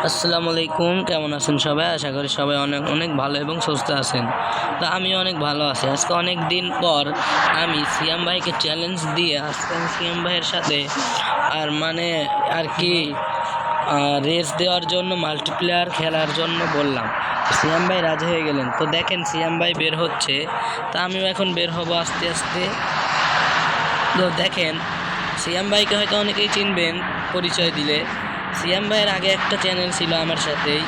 আসসালামু আলাইকুম, কেমন আছেন সবাই? আশা করি সবাই অনেক অনেক ভালো এবং সুস্থ আছেন। তো আমি অনেক ভালো আছি। আজকে অনেক দিন পর আমি সিয়াম ভাইকে চ্যালেঞ্জ দিয়ে আজকে আমি সিয়াম ভাইয়ের সাথে আর কি রেস দেওয়ার জন্য মাল্টিপ্লেয়ার খেলার জন্য বললাম। সিয়াম ভাই রাজি হয়ে গেলেন। তো দেখেন সিয়াম ভাই বের হচ্ছে, তা আমিও এখন বের হব আস্তে আস্তে। তো দেখেন সিয়াম ভাইকে হয়তো অনেকেই চিনবেন পরিচয় দিলে। সিয়াম ভাইয়ের আগে একটা চ্যানেল ছিল আমার সাথেই,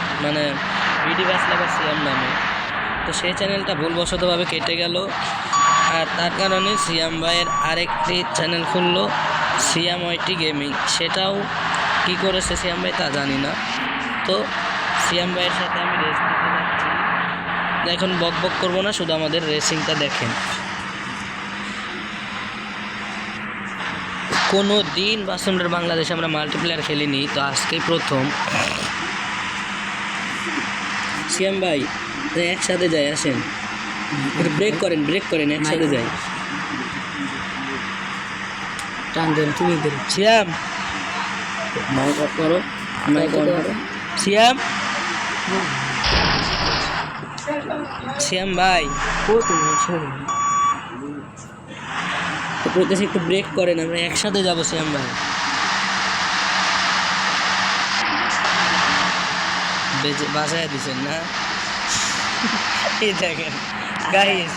ভিডি ব্যাচলাভার সিয়াম নামে। তো সেই চ্যানেলটা ভুলবশতভাবে কেটে গেল, আর তার কারণে সিয়াম ভাইয়ের আরেকটি চ্যানেল খুললো, সিয়াম ওয়াইটি গেমিং। সেটাও কী করেছে সিয়াম ভাই তা জানি না। তো সিয়াম ভাইয়ের সাথে আমি রেস দিতে যাচ্ছি। এখন বক বক করবো না, শুধু আমাদের রেসিংটা দেখেন। কোনো দিন বাসুন্ডার বাংলাদেশে আমরা মাল্টিপ্লেয়ার খেলিনি, তো আজকেই প্রথম। সিয়াম ভাই একসাথে যাই, আসেন ব্রেক করেন একসাথে যাই। টান দেন তুমি, সিয়াম মাইক অফ করো, মাইক অন করো। সিয়াম ভাই বলতেছি একটু ব্রেক করেন, আমরা একসাথে যাবো। সিয়াম ভাই বাসায় দিচ্ছেন না? এই দেখেন গাইস,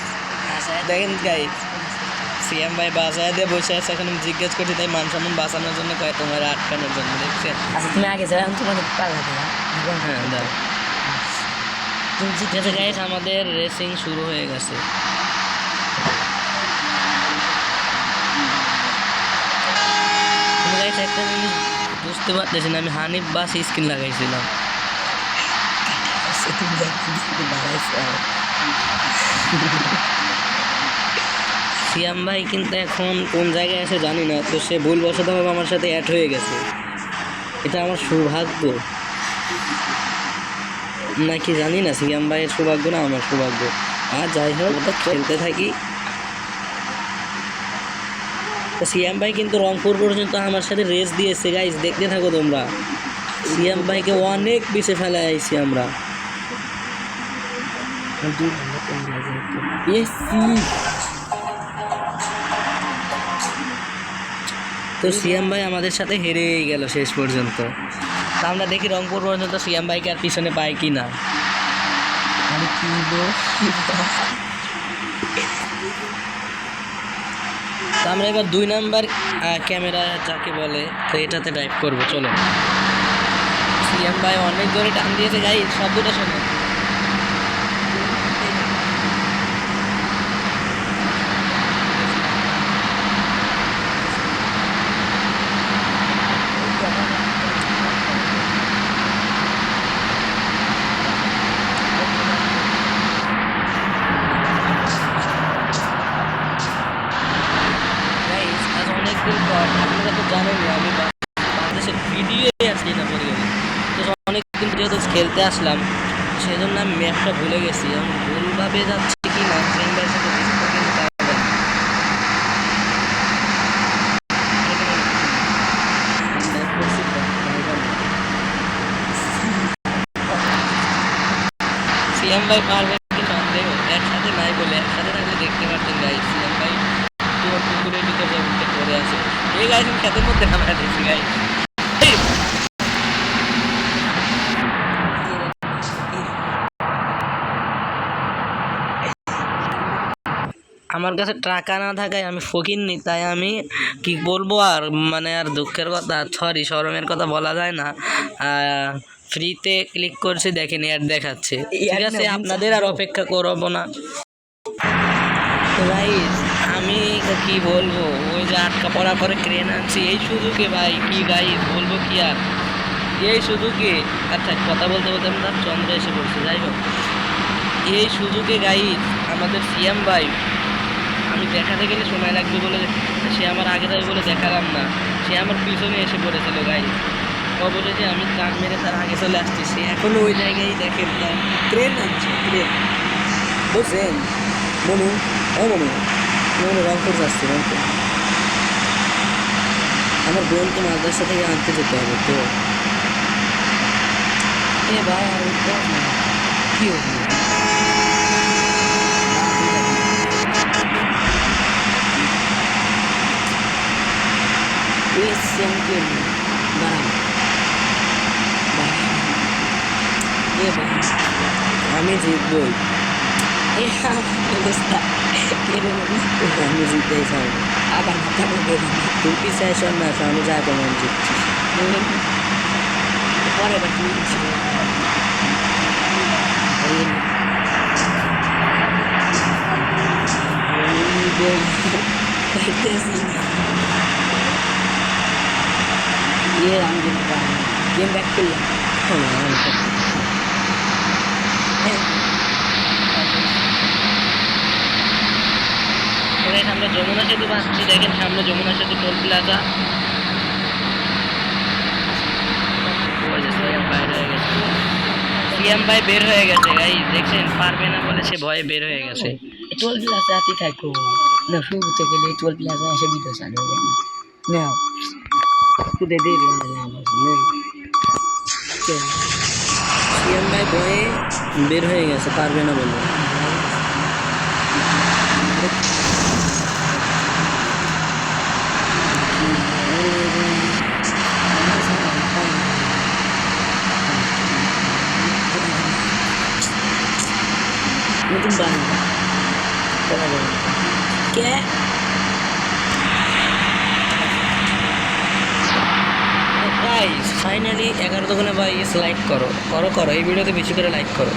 সিএম ভাই বাসায় দিয়ে বসে আছে। এখন আমি জিজ্ঞেস করছি তাই মান সম্মান বাঁচানোর জন্য কয়, তোমার আটকানোর জন্য। দেখছেন তুমি আগে যাও, আমি তোমাকে পালা দিলাম। হ্যাঁ দাও। ঠিক আছে গাইস, আমাদের রেসিং শুরু হয়ে গেছে। গাইস একটা জিনিস বুঝতে পারতেছি না, আমি হানিফ বাস স্ক্রিন লাগাইছিলাম। সিয়াম ভাই কিন্তু এখন কোন জায়গায় আছে জানি না, তো সে ভুলবশতভাবে আমার সাথে অ্যাড হয়ে গেছে। এটা আমার সৌভাগ্য নাকি জানি না, সিয়াম ভাইয়ের সৌভাগ্য না আমার সৌভাগ্য। আর যাই হোক, খেলতে থাকি। তো সিয়াম ভাই কিন্তু রংপুর পর্যন্ত আমার সাথে রেস দিয়েছে গাইস, দেখতে থাকো তোমরা। সিয়াম ভাইকে অনেক পিছে ফেলে আইছি আমরা। তো সিয়াম ভাই আমাদের সাথে হেরেই গেল শেষ পর্যন্ত। তা আমরা দেখি রংপুর পর্যন্ত সিয়াম ভাইকে আর পিছনে পাই কি না। তো আমরা এবার 2 নাম্বার ক্যামেরা যাকে বলে, তো এটাতে ড্রাইভ করবো। চলো। সিয়াম ভাই অনেক জোরে টান দিয়েছে গাইস, শব্দটা শোনো। অনেকদিন পর, আপনারা তো জানেনই আমি বাংলাদেশের ভিডিওই আসছি না পড়ে গেলে। তো অনেকদিন যেহেতু খেলতে আসলাম, সেজন্য আমি ম্যাপটা ভুলে গেছি। আমি ভুলভাবে যাচ্ছি কি না ফ্রেন্ডের সাথে সিএম ভাই পারবে কি সন্দেহ। একসাথে নাই বলে, একসাথে থাকলে দেখতে পারতেন গাইস। সিএম ভাই পুকুরের ভিতরে উঠে পড়ে আছে। এই গাইস আমি খেতের মধ্যে নামা দিচ্ছি গাইস। আমার কাছে টাকা না থাকায় আমি ফকিন্নি, তাই আমি কি বলবো আর, আর দুঃখের কথা, সরি শরমের কথা বলা যায় না। ফ্রিতে ক্লিক করছি, দেখেন অ্যাড দেখাচ্ছে। ঠিক আছে, আপনাদের আর অপেক্ষা করবো না। তো গাইস আমি কি বলবো, ওই যে আটকা পড়া পরে ক্রেন আনছি এই সুযোগে। ভাই কি গাইস বলবো কি আর, এই সুযোগে। আচ্ছা কথা বলতে বলতে আপনার চন্দ্র এসে পড়ছে। যাই হোক, এই সুযোগে গাইস আমাদের সিএম ভাই, আমি দেখাতে গেলে সময় লাগবে বলে সে আমার আগে যাবে বলে দেখালাম না, সে আমার পিছনে এসে পড়েছিল গাইস। অবশেষে আমি ট্রাক মেরে তার আগে চলে আসছি। সে এখনো ওই জায়গায় দেখেন ট্রেন আনছে, ট্রেন বুঝছেন। মনু মনু রংপুর যাচ্ছে, রংপুর। আমার বোনকে মাদ্রাসা থেকে আনতে যেতে হবে। তো এ ভাই আর উঠবো না। কি হলো ওই সিয়াম কি হলো দাঁড়ান এ ভাই আমি জিতবই, এ অবস্থা আমি জিততেই চাই। আবার মাথা বলবে তুই পিছায় শোন না, আমি যা কেমন জিতছিস। পরে এবার কি ছিল ये हम गेम बैक করলাম Guys, আমরা যমুনা সেতু পাচ্ছি, দেখেন সামনে যমুনা সেতু টোল প্লাজা। সিএম ভাই বের হয়ে গেছে গাইস, দেখছেন পারবে না বলে সে ভয়ে বের হয়ে গেছে। টোল প্লাজা আতে থাকো না শুরুতে গেলে টোল প্লাজা এসে ভিডিও চালু হয়ে যাবে নাও তুই দে রে সিএম ভাই ভয়ে বের হয়ে গেছে, পারবে না বলে। নতুন বান কে গাইস ফাইনালি 11 দোকানে ভাই লাইক করো করো করো, এই ভিডিওতে বেশি করে লাইক করো।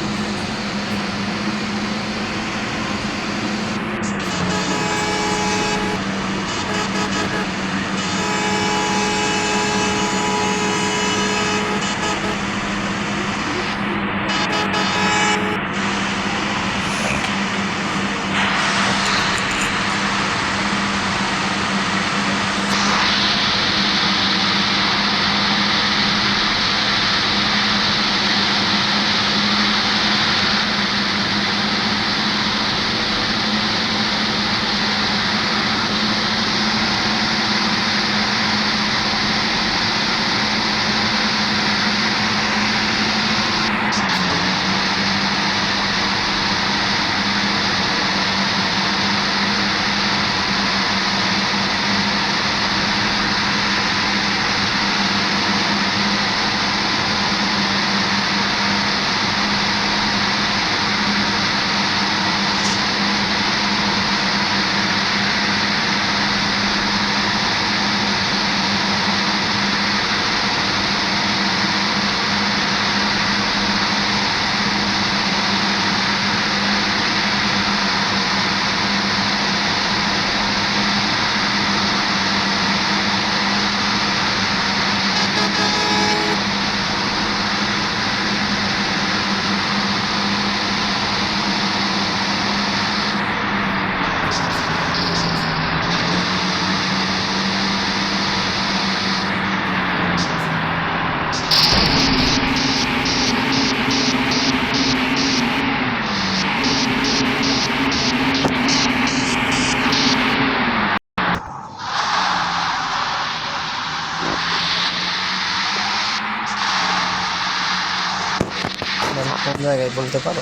কোন জায়গায় বলতে পারো?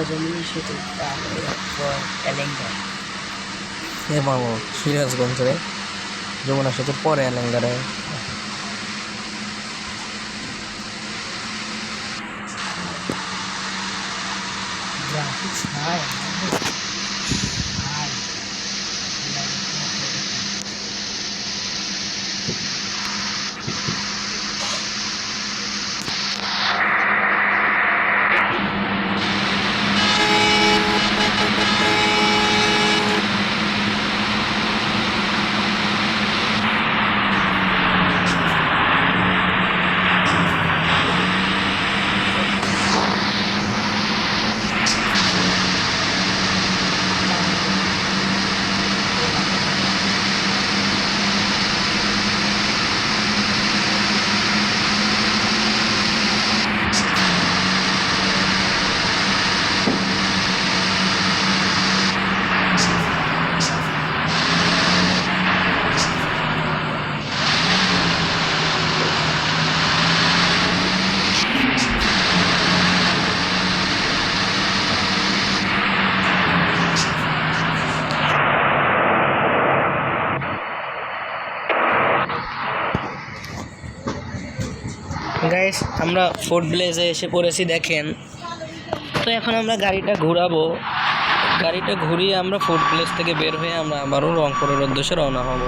যমুনা সেতু এলেঙ্গা এ মামু সিরাজগঞ্জ রে, যমুনা সেতুর পরে এলেঙ্গারে। গ্রাফিক্স হাই গাইস আমরা ফোর্ট ব্লেজে এসে পড়েছি দেখেন। তো এখন আমরা গাড়িটা ঘোরাবো, গাড়িটা ঘুরিয়ে আমরা ফোর্ট প্লেস থেকে বের হয়ে আমরা আবারও রংপুরের উদ্দেশ্যে রওনা হব।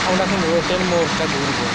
আমরা এখন রোটের মোড়টা ঘুরবো।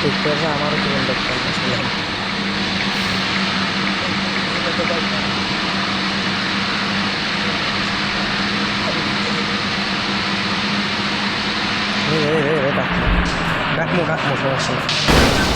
দেখতে হবে আমারও জীবন দেখতে হবে আসলে। ডাকমু সমস্যা